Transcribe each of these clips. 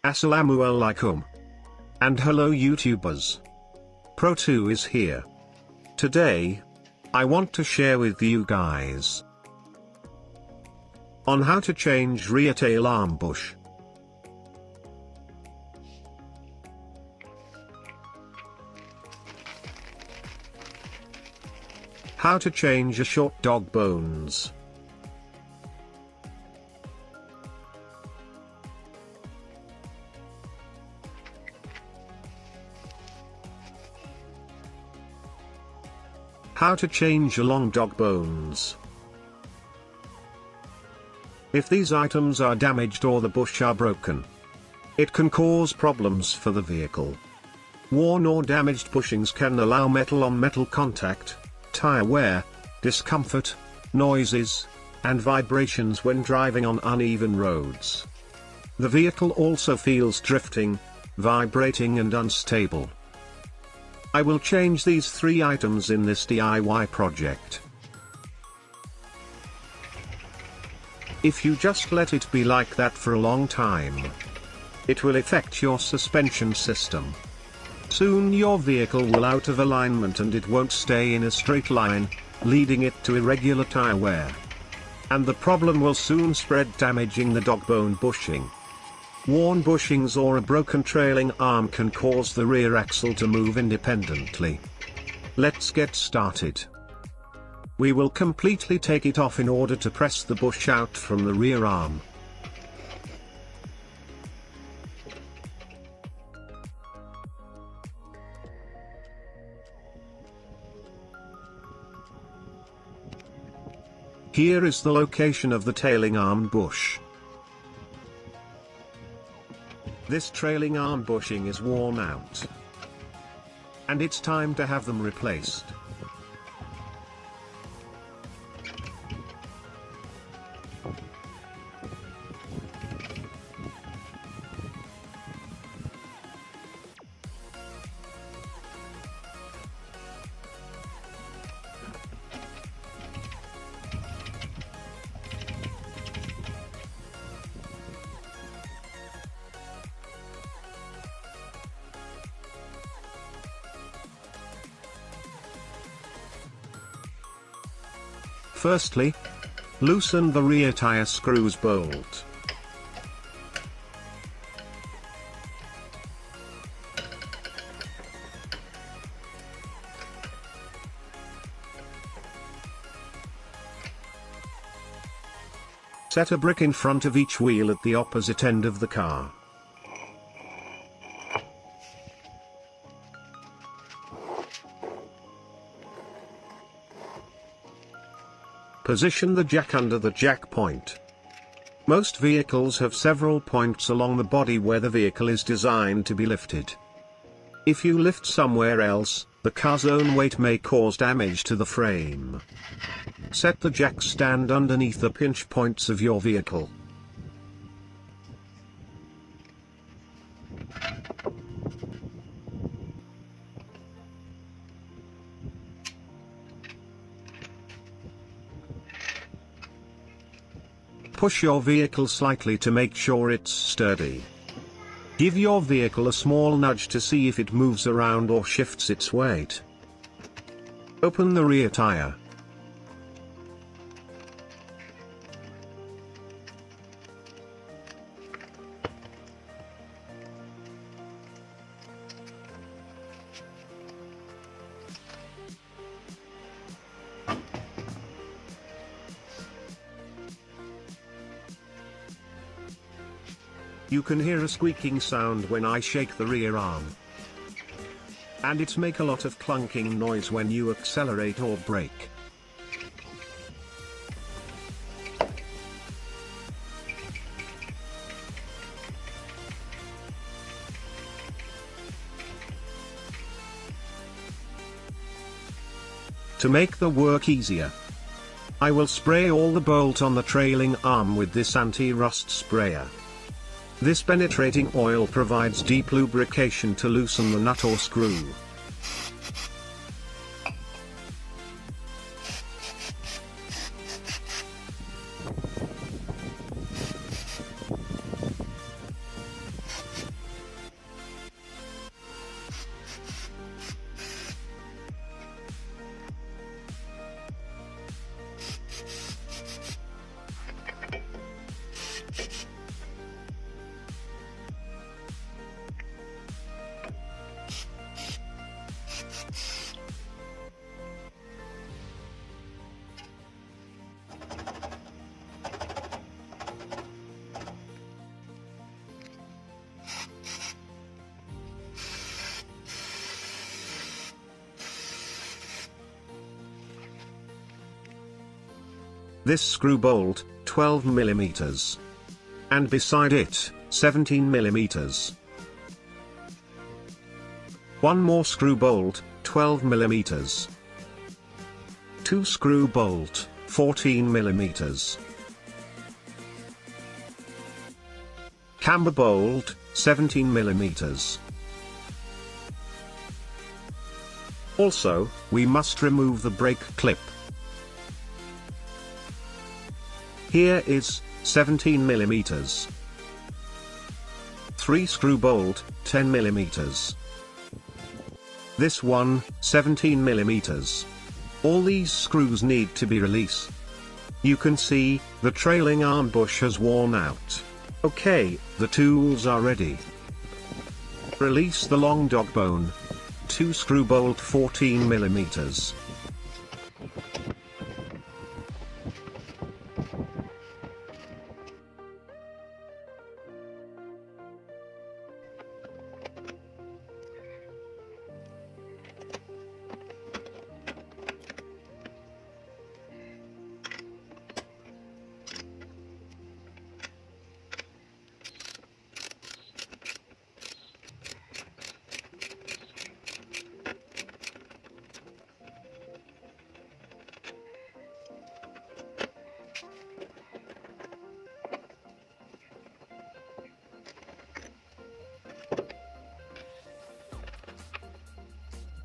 Assalamualaikum. And hello YouTubers. Pro 2 is here. Today, I want to share with you guys on how to change rear tail arm bush. How to change a short dog bones. How to change a long dog bones. If these items are damaged or the bush are broken, it can cause problems for the vehicle. Worn or damaged bushings can allow metal-on-metal contact, tire wear, discomfort, noises, and vibrations when driving on uneven roads. The vehicle also feels drifting, vibrating and unstable. I will change these 3 items in this DIY project. If you just let it be like that for a long time, it will affect your suspension system. Soon your vehicle will out of alignment and it won't stay in a straight line, leading it to irregular tire wear. And the problem will soon spread, damaging the dog bone bushing. Worn bushings or a broken trailing arm can cause the rear axle to move independently. Let's get started. We will completely take it off in order to press the bush out from the rear arm. Here is the location of the tailing arm bush. This trailing arm bushing is worn out, and it's time to have them replaced. Firstly, loosen the rear tire screws bolt. Set a brick in front of each wheel at the opposite end of the car. Position the jack under the jack point. Most vehicles have several points along the body where the vehicle is designed to be lifted. If you lift somewhere else, the car's own weight may cause damage to the frame. Set the jack stand underneath the pinch points of your vehicle. Push your vehicle slightly to make sure it's sturdy. Give your vehicle a small nudge to see if it moves around or shifts its weight. Open the rear tire. You can hear a squeaking sound when I shake the rear arm. And it makes a lot of clunking noise when you accelerate or brake. To make the work easier, I will spray all the bolt on the trailing arm with this anti-rust sprayer. This penetrating oil provides deep lubrication to loosen the nut or screw. This screw bolt, 12 mm. And beside it, 17 mm. One more screw bolt, 12 mm. Two screw bolt, 14 mm. Camber bolt, 17 mm. Also, we must remove the brake clip. Here is 17 mm. 3 screw bolt, 10 mm. This one, 17 mm. All these screws need to be released. You can see, the trailing arm bush has worn out. Okay, the tools are ready. Release the long dog bone. 2 screw bolt 14 mm.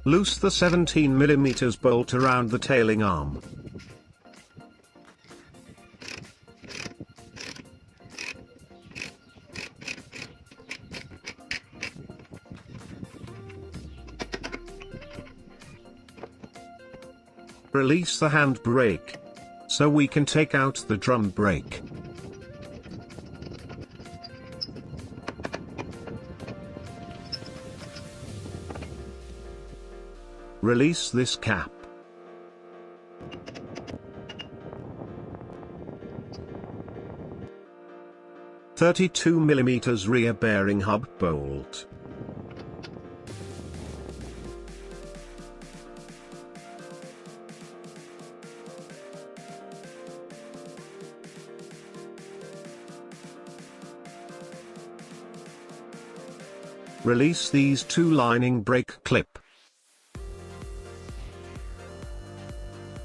Loose the 17 mm bolt around the tailing arm. Release the hand brake, so we can take out the drum brake. Release this cap. .32 mm rear bearing hub bolt. Release these 2 lining brake clip.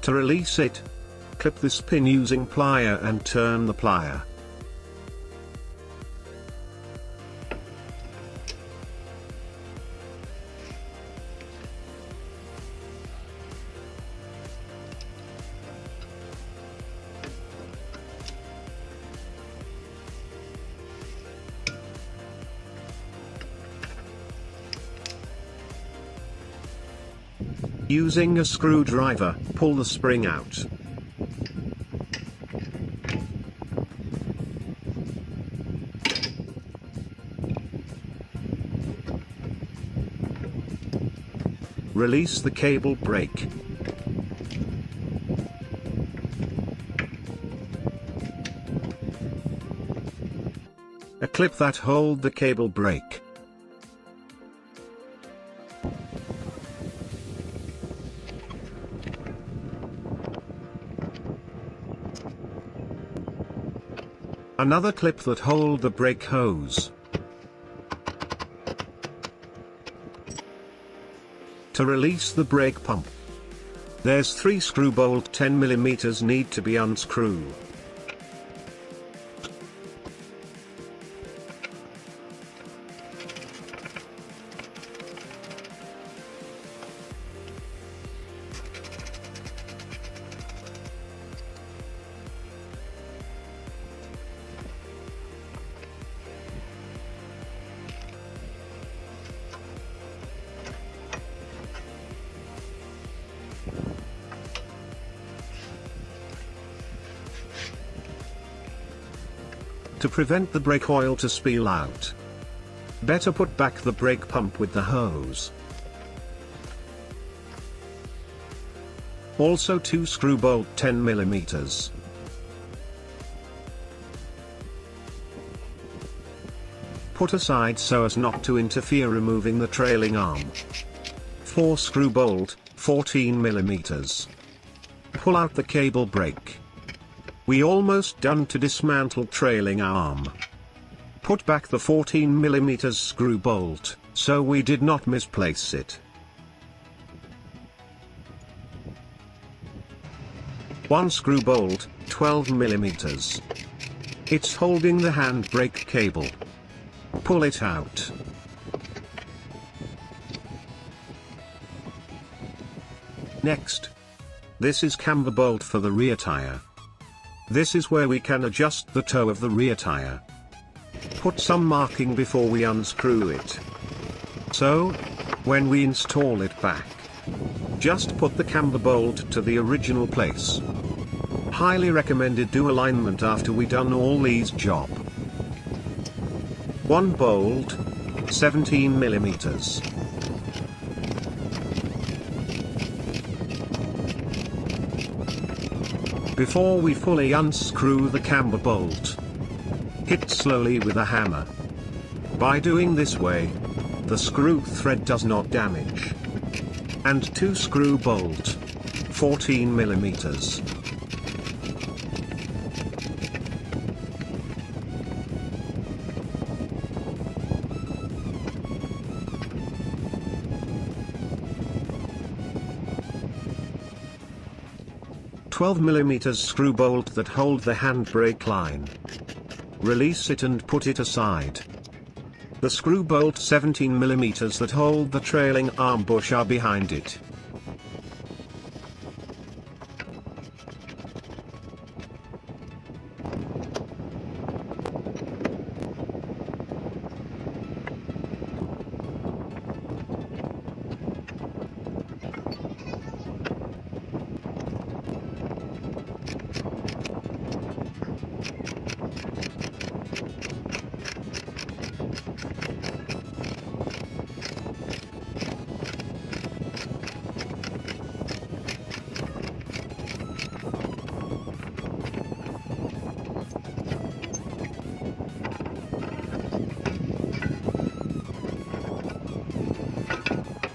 To release it, clip this pin using plier and turn the plier. Using a screwdriver, pull the spring out. Release the cable brake. A clip that hold the cable brake. Another clip that hold the brake hose. To release the brake pump, there's 3 screw bolt 10 mm need to be unscrewed. To prevent the brake oil to spill out, better put back the brake pump with the hose. Also 2 screw bolt 10 mm. Put aside so as not to interfere removing the trailing arm. 4 screw bolt, 14 mm. Pull out the cable brake. We almost done to dismantle trailing arm. Put back the 14mm screw bolt, so we did not misplace it. One screw bolt, 12mm. It's holding the handbrake cable. Pull it out. Next. This is camber bolt for the rear tire. This is where we can adjust the toe of the rear tire. Put some marking before we unscrew it. So, when we install it back, just put the camber bolt to the original place. Highly recommended do alignment after we done all these job. One bolt, 17mm. Before we fully unscrew the camber bolt, hit slowly with a hammer. By doing this way, the screw thread does not damage. And 2 screw bolt, 14mm. "12mm screw bolt that hold the handbrake line. Release it and put it aside. The screw bolt 17mm that hold the trailing arm bush are behind it.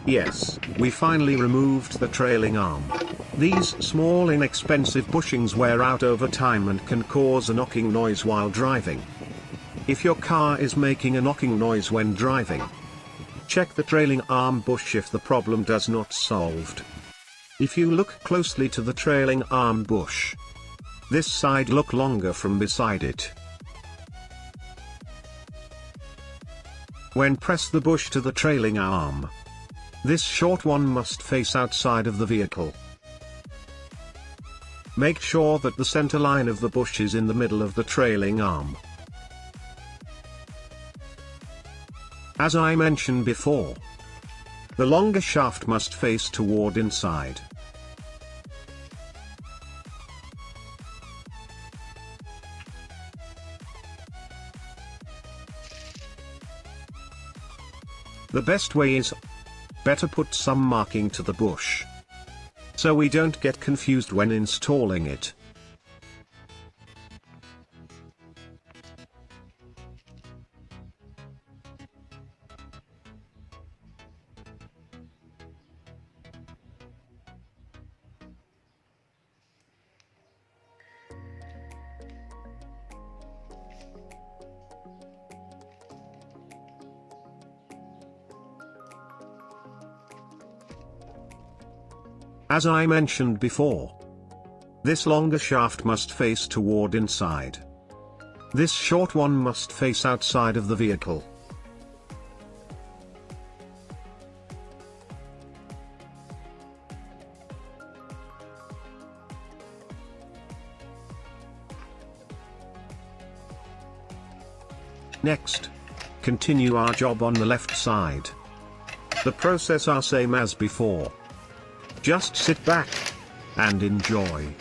Yes, we finally removed the trailing arm. These small inexpensive bushings wear out over time and can cause a knocking noise while driving. If your car is making a knocking noise when driving, check the trailing arm bush if the problem does not solved. If you look closely to the trailing arm bush, this side look longer from beside it. When press the bush to the trailing arm, this short one must face outside of the vehicle. Make sure that the center line of the bush is in the middle of the trailing arm. As I mentioned before, the longer shaft must face toward inside. The best way is better put some marking to the bush, so we don't get confused when installing it. As I mentioned before, this longer shaft must face toward inside. This short one must face outside of the vehicle. Next, continue our job on the left side. The process are same as before. Just sit back and enjoy.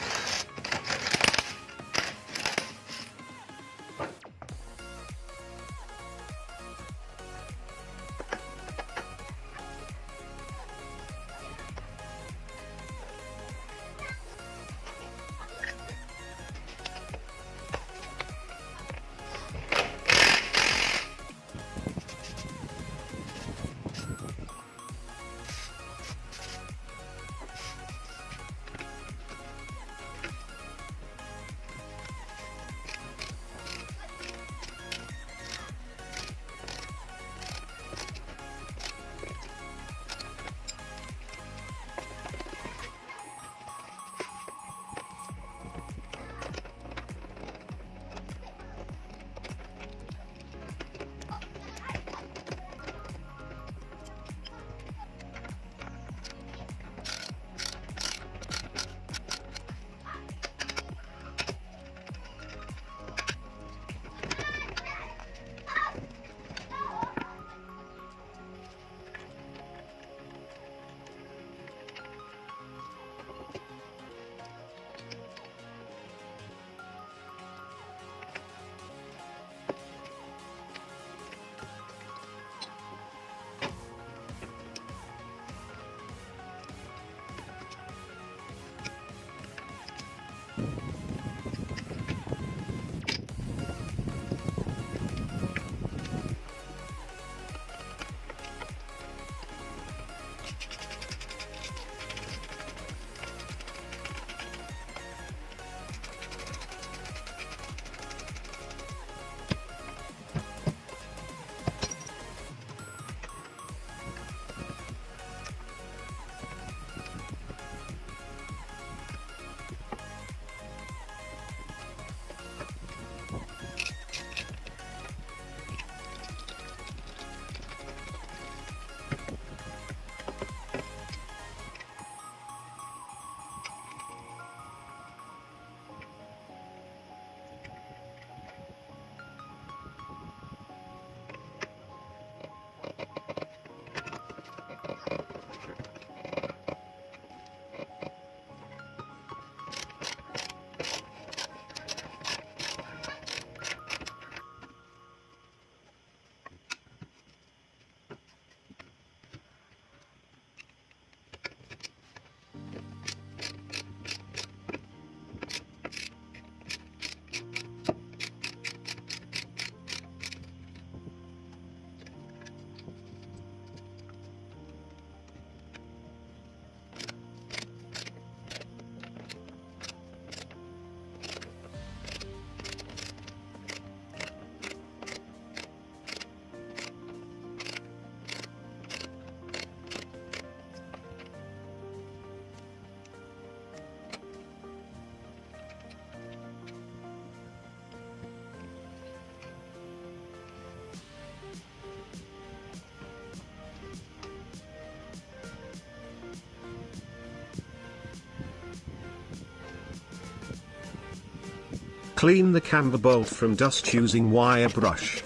Clean the camber bolt from dust using wire brush.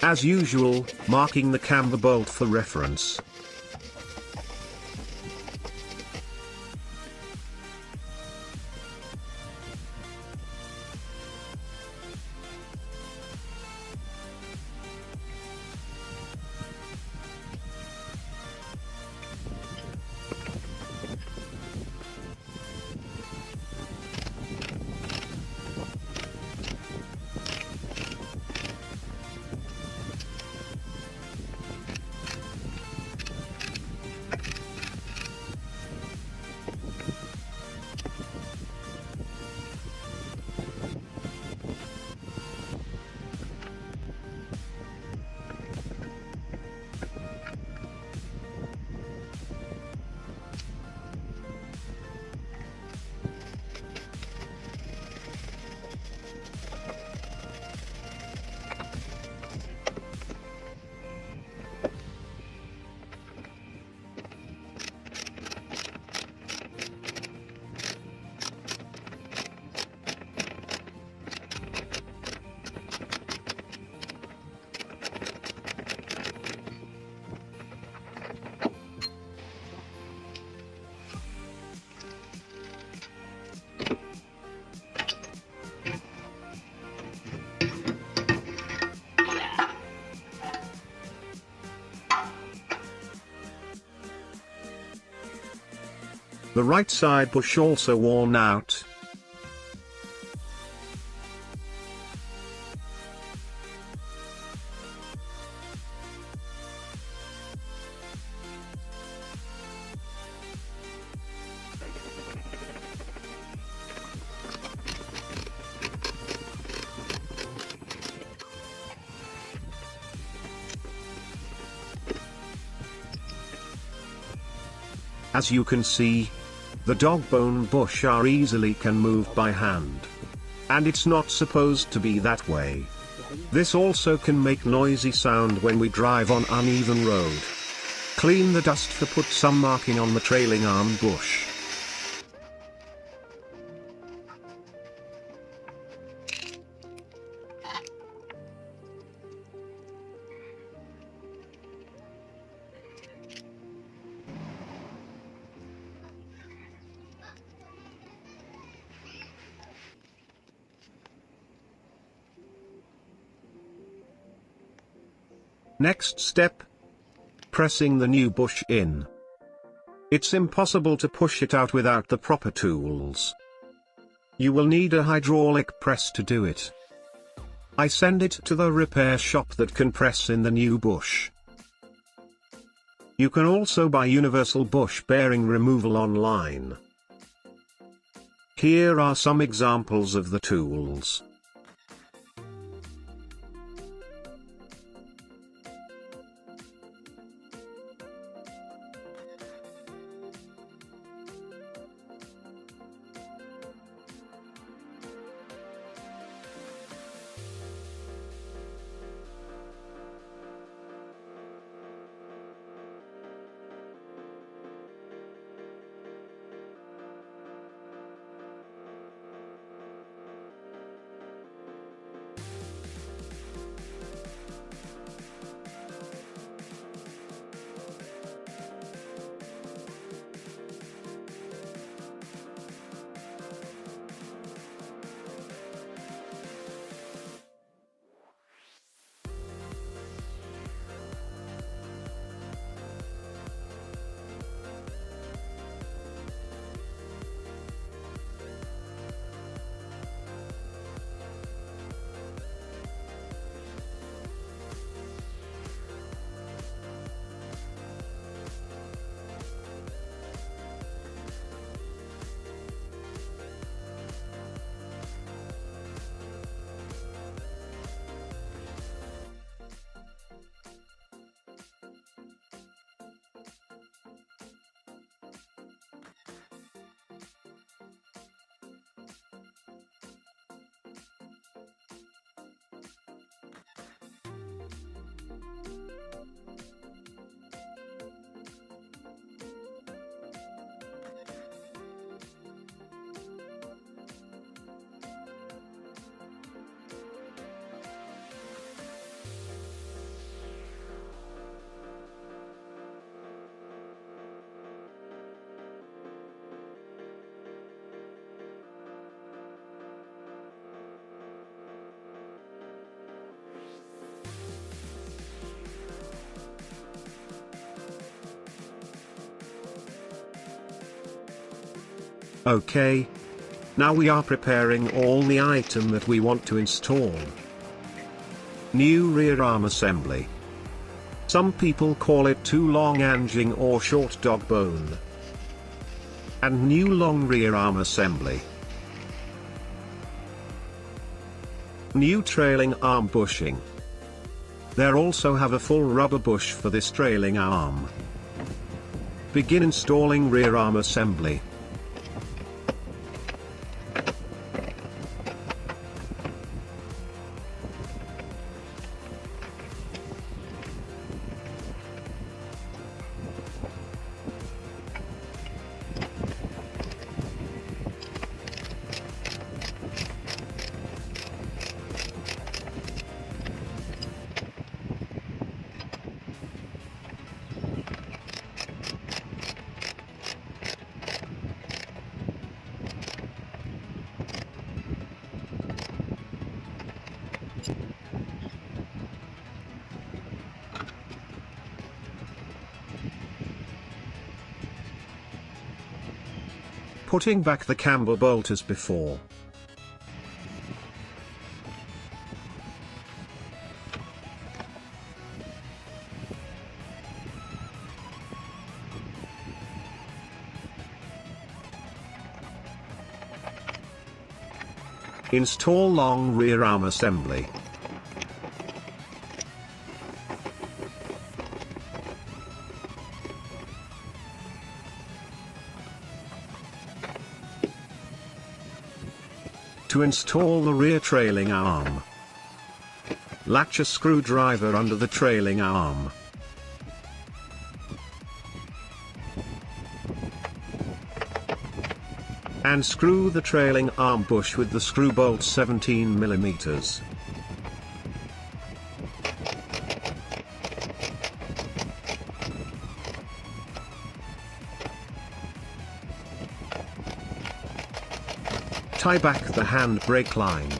As usual, marking the camber bolt for reference. The right side bush also worn out. As you can see, the dog bone bush are easily can move by hand. And it's not supposed to be that way. This also can make noisy sound when we drive on uneven road. Clean the dust to put some marking on the trailing arm bush. Next step. Pressing the new bush in. It's impossible to push it out without the proper tools. You will need a hydraulic press to do it. I send it to the repair shop that can press in the new bush. You can also buy universal bush bearing removal online. Here are some examples of the tools. Okay. Now we are preparing all the item that we want to install. New rear arm assembly. Some people call it too long anjing or short dog bone. And new long rear arm assembly. New trailing arm bushing. There also have a full rubber bush for this trailing arm. Begin installing rear arm assembly. Putting back the camber bolt as before. Install long rear arm assembly. To install the rear trailing arm, latch a screwdriver under the trailing arm. And screw the trailing arm bush with the screw bolt 17 mm. Tie back the handbrake line.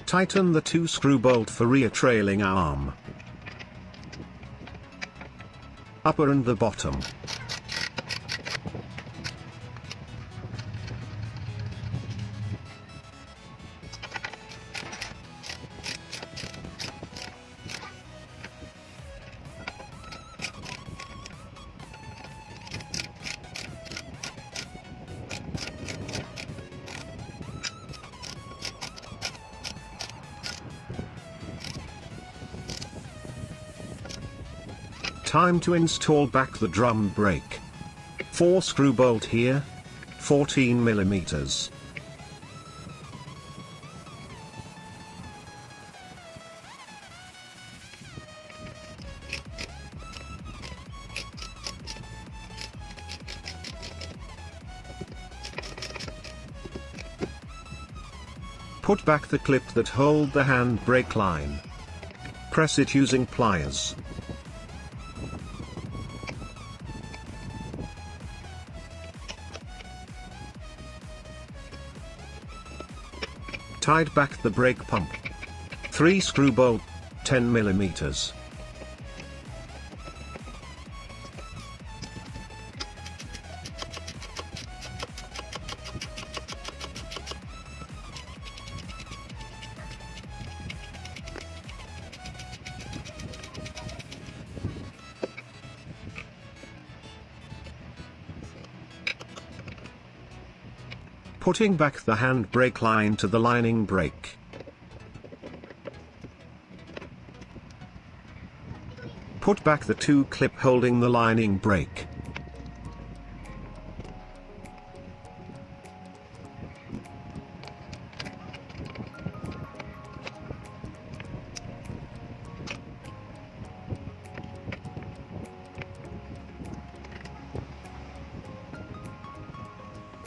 Tighten the 2 screw bolt for rear trailing arm. Upper and the bottom. Time to install back the drum brake. 4 screw bolt here, 14 mm. Put back the clip that hold the handbrake line. Press it using pliers. Tied back the brake pump. 3 screw bolt, 10 mm. Putting back the handbrake line to the lining brake. Put back the 2 clip holding the lining brake.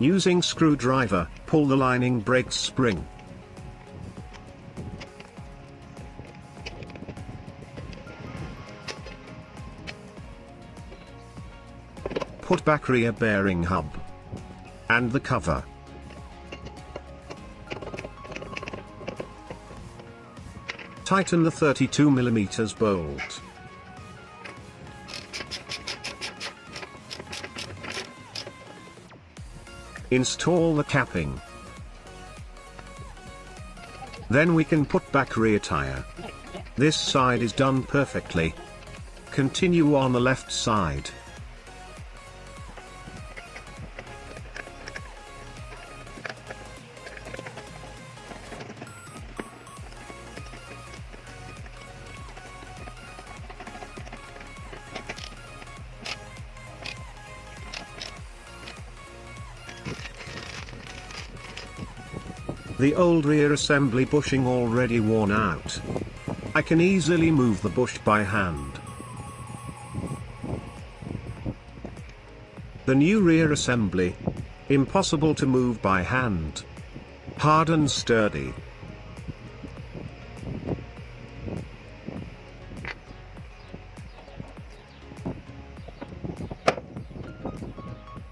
Using screwdriver, pull the lining brake spring. Put back rear bearing hub and the cover. Tighten the 32mm bolt. Install the capping. Then we can put back rear tire. This side is done perfectly. Continue on the left side. The old rear assembly bushing already worn out. I can easily move the bush by hand. The new rear assembly. Impossible to move by hand. Hard and sturdy.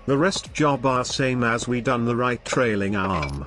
The rest job are same as we done the right trailing arm.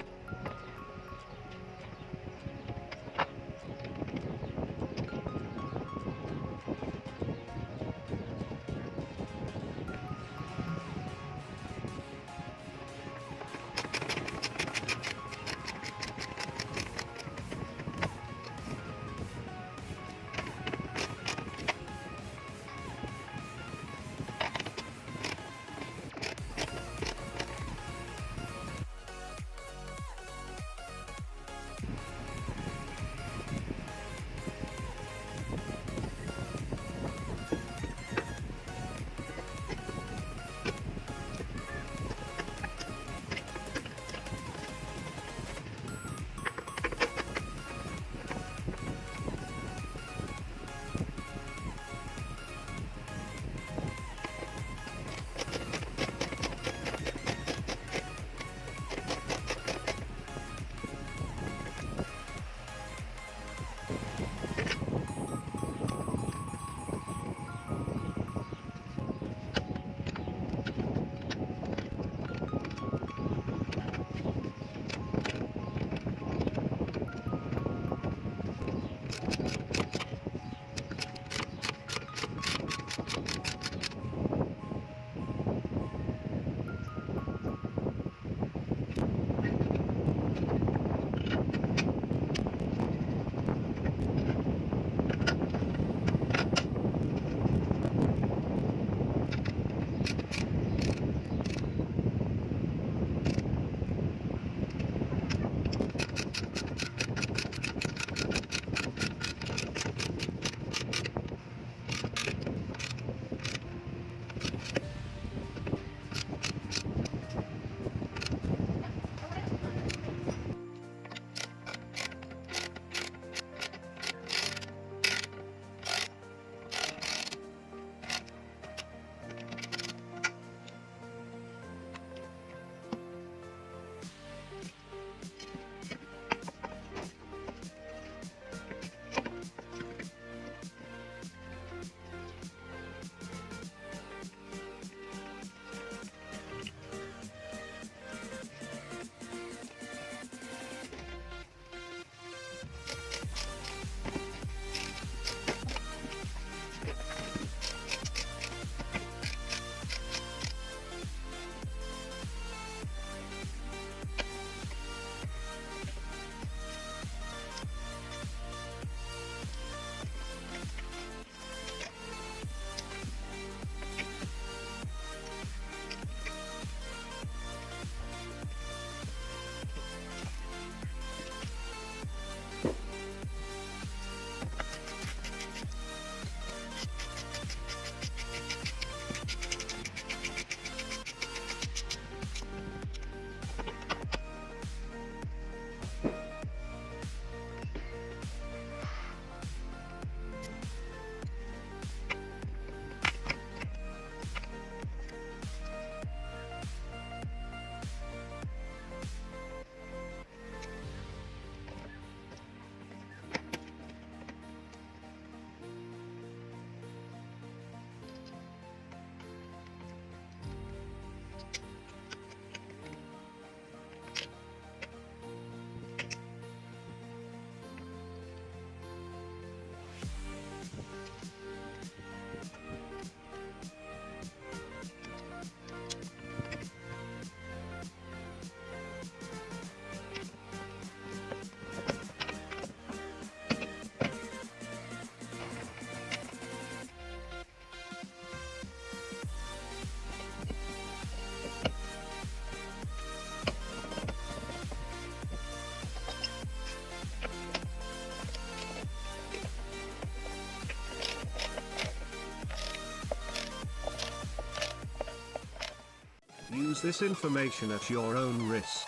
use this information at your own risk.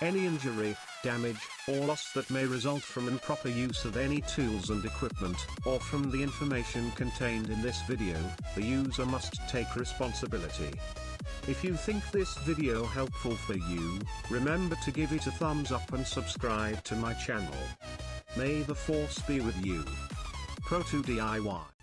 Any injury, damage, or loss that may result from improper use of any tools and equipment, or from the information contained in this video, the user must take responsibility. If you think this video helpful for you, remember to give it a thumbs up and subscribe to my channel. May the force be with you. Pro to DIY.